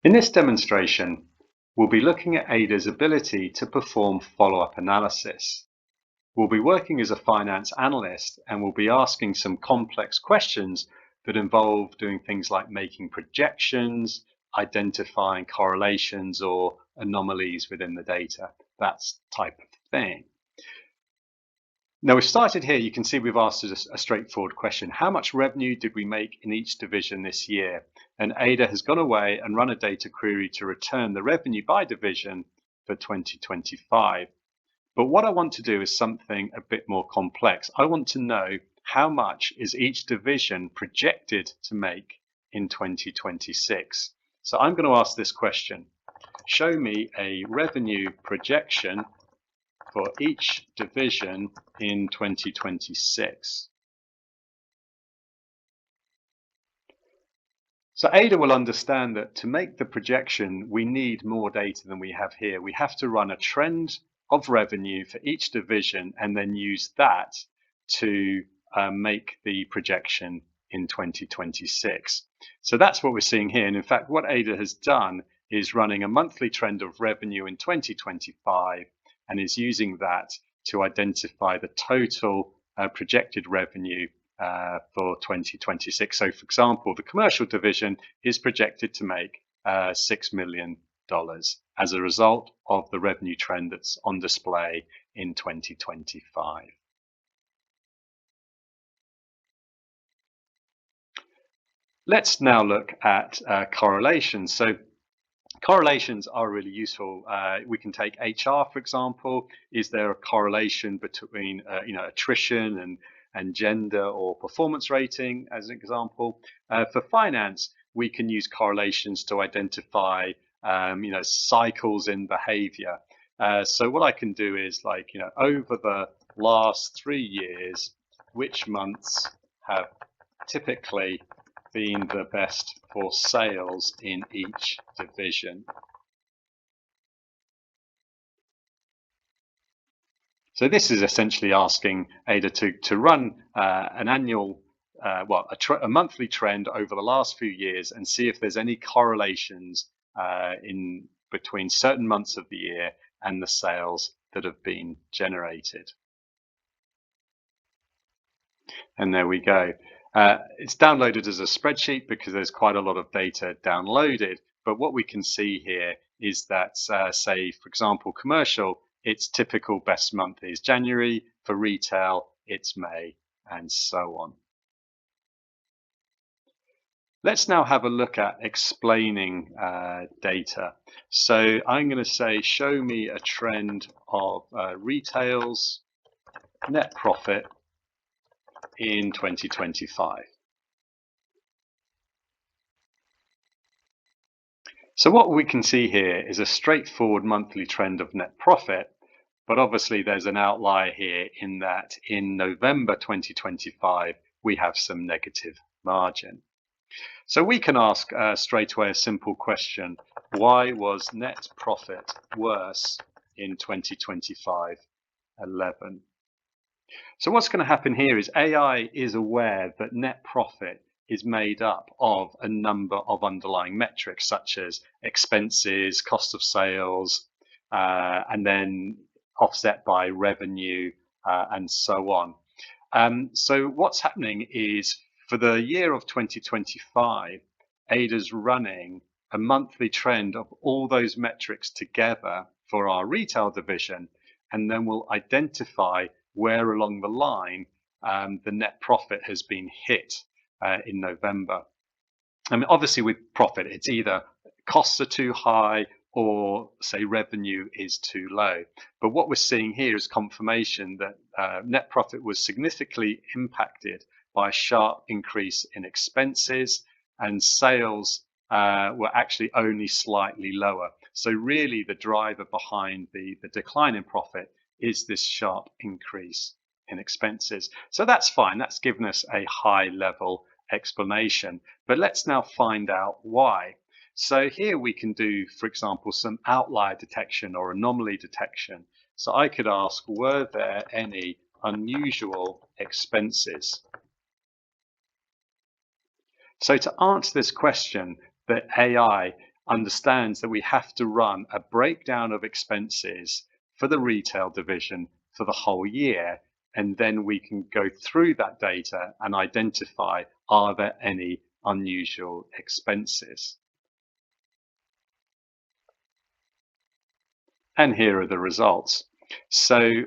In this demonstration, we'll be looking at Ada's ability to perform follow-up analysis. We'll be working as a finance analyst and we'll be asking some complex questions that involve doing things like making projections, identifying correlations or anomalies within the data, that type of thing. Now we've started here, you can see we've asked a straightforward question. How much revenue did we make in each division this year? And Ada has gone away and run a data query to return the revenue by division for 2025. But what I want to do is something a bit more complex. I want to know how much is each division projected to make in 2026. So I'm going to ask this question. Show me a revenue projection for each division in 2026. So Ada will understand that to make the projection, we need more data than we have here. We have to run a trend of revenue for each division and then use that to make the projection in 2026. So that's what we're seeing here. And in fact, what Ada has done is running a monthly trend of revenue in 2025 and is using that to identify the total projected revenue for 2026. So for example, the commercial division is projected to make $6 million as a result of the revenue trend that's on display in 2025. Let's now look at correlations. So correlations are really useful. We can take HR, for example. Is there a correlation between attrition and gender or performance rating, as an example? For finance, we can use correlations to identify cycles in behavior. So what I can do is over the last 3 years, which months have typically been the best for sales in each division. So this is essentially asking Ada to run an annual, a monthly trend over the last few years and see if there's any correlations in between certain months of the year and the sales that have been generated. And there we go. It's downloaded as a spreadsheet because there's quite a lot of data downloaded. But what we can see here is that, say, for example, commercial, its typical best month is January. For retail, it's May, and so on. Let's now have a look at explaining data. So I'm going to say, show me a trend of retail's net profit in 2025. So what we can see here is a straightforward monthly trend of net profit, but obviously there's an outlier here in that in November 2025, we have some negative margin. So we can ask straight away a simple question. Why was net profit worse in 2025? 11. So what's going to happen here is AI is aware that net profit is made up of a number of underlying metrics such as expenses, cost of sales, and then offset by revenue and so on. So what's happening is for the year of 2025, Ada's running a monthly trend of all those metrics together for our retail division, and then we'll identify where along the line the net profit has been hit in November. I mean, obviously with profit, it's either costs are too high or say revenue is too low. But what we're seeing here is confirmation that net profit was significantly impacted by a sharp increase in expenses, and sales were actually only slightly lower. So really the driver behind the decline in profit is this sharp increase in expenses. So that's fine. That's given us a high level explanation. But let's now find out why. So here we can do, for example, some outlier detection or anomaly detection. So I could ask, were there any unusual expenses? So to answer this question, the AI understands that we have to run a breakdown of expenses for the retail division for the whole year. And then we can go through that data and identify, are there any unusual expenses? And here are the results. So,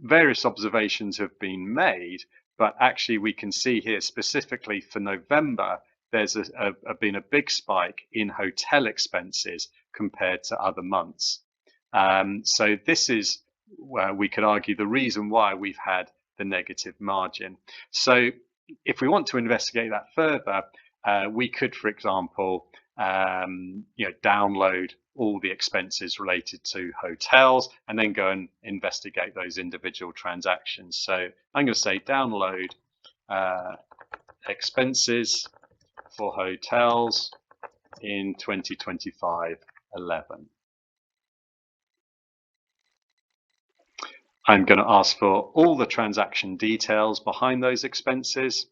various observations have been made, but actually we can see here specifically for November, there's been a big spike in hotel expenses compared to other months. So this is where we could argue the reason why we've had the negative margin. So if we want to investigate that further, we could, for example, download all the expenses related to hotels and then go and investigate those individual transactions. So I'm going to say download expenses for hotels in 2025-11. I'm going to ask for all the transaction details behind those expenses.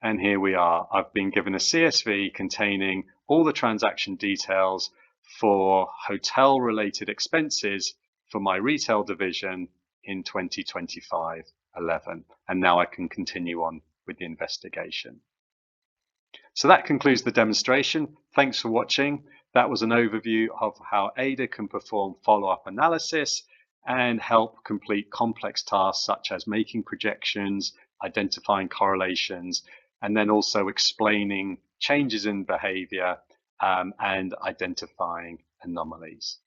And here we are. I've been given a CSV containing all the transaction details for hotel related expenses for my retail division in 2025-11. And now I can continue on with the investigation. So that concludes the demonstration. Thanks for watching. That was an overview of how Ada can perform follow-up analysis and help complete complex tasks such as making projections, identifying correlations, and then also explaining changes in behavior and identifying anomalies.